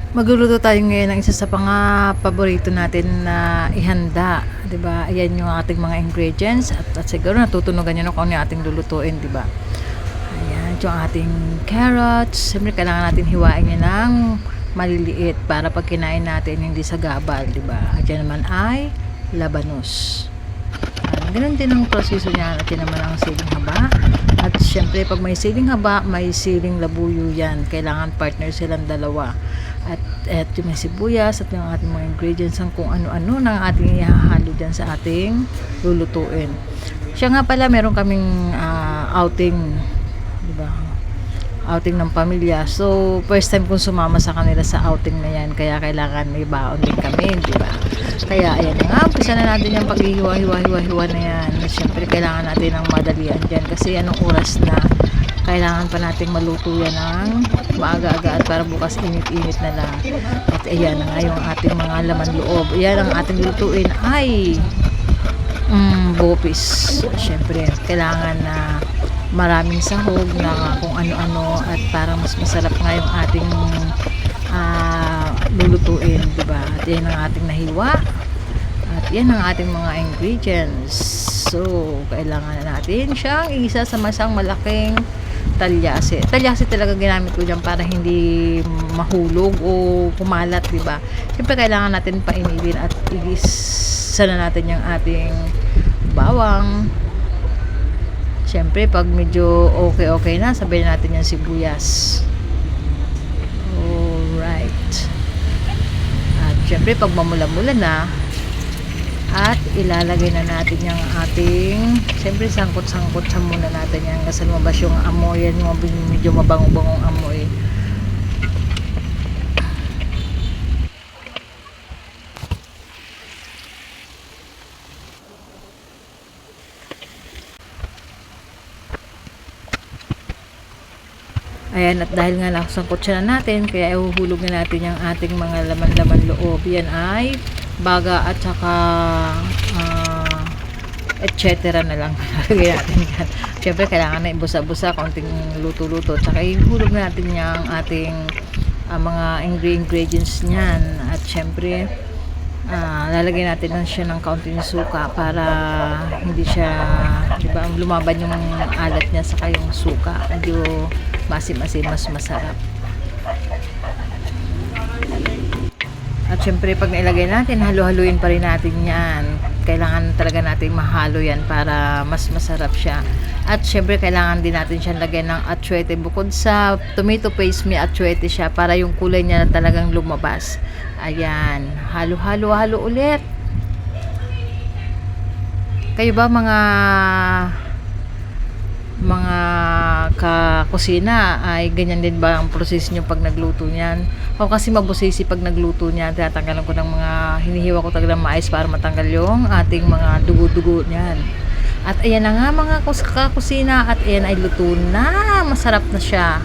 Magluluto tayo ngayon ng isa sa paborito natin na ihanda, 'di ba? Ayan yung ating mga ingredients at siguro natutunugan niyo na kung ano yung ating lulutuin, 'di ba? Ayan, yung ating carrots. Siyempre kailangan natin hiwain yan ng maliliit para pag kinain natin hindi sagabal, 'di ba? At yan naman ay labanos. Ganun din ang proseso niya. At yan naman ang siling haba. At syempre pag may siling haba, may siling labuyo yan. Kailangan partner silang dalawa. At yung may sibuyas at yung ating mga ingredients ang kung ano-ano na ating ihahalo dyan sa ating lulutuin. Siya nga pala, meron kaming outing, di ba? Outing ng pamilya. So, first time kong sumama sa kanila sa outing na yan. Kaya kailangan may baon din kami, di ba? Kaya, ayan nga. Umpisa na natin yung paghihiwa-hiwa na yan. Siyempre, kailangan natin ng madalian dyan. Kasi anong oras na kailangan pa nating maluto yan ng maaga-aga at para bukas init-init na lang. At ayan na nga yung ating mga laman loob. Ayan ang ating lutuin ay bopis. Siyempre, kailangan na maraming sahog na kung ano-ano at para mas masarap nga yung ating lulutuin, diba? At yan ang ating nahiwa at yan ang ating mga ingredients. So, kailangan na natin siyang isa sa masang malaking talyase. Talyase talaga ginamit ko dyan para hindi mahulog o kumalat, diba? Siyempre, kailangan natin painilin at igisa na natin yung ating bawang. Siyempre, pag medyo okay na, sabihin natin yung sibuyas. Alright. At siyempre, pag mamula-mula na, at ilalagay na natin yung ating, siyempre, sangkot-sangkot sa muna natin yan kasi lumabas yung amoy, yan yung medyo mabango-bangong amoy. Ayan, at dahil nga nakasangkot siya na natin, kaya ihuhulog na natin yung ating mga laman-laman loob. Yan ay baga at saka etc. na lang. Lagay natin yan. Siyempre, kailangan na ibusa-busa, konting luto-luto. At saka ihuhulog natin yung ating mga ingredients niyan. At siyempre, lalagay natin lang siya ng kaunting suka para hindi siya, di ba, lumaban yung alat niya saka yung suka. Medyo masim-asim, mas masarap. At syempre, pag nailagay natin, halo-haluin pa rin natin yan. Kailangan talaga natin mahalo yan para mas masarap siya. At syempre, kailangan din natin siya lagyan ng atsuete. Bukod sa tomato paste, may atsuete siya para yung kulay niya na talagang lumabas. Ayan. Halo-halo ulit. Kayo ba mga kakusina ay ganyan din ba ang proseso nyo pag nagluto niyan? Ako kasi mabusisi pag nagluto niyan, tinatanggalan ko ng mga, hinihiwa ko talaga ng mais para matanggal yung ating mga dugo-dugo niyan. At ayan na nga mga kakusina, at ayan ay luto na, masarap na siya.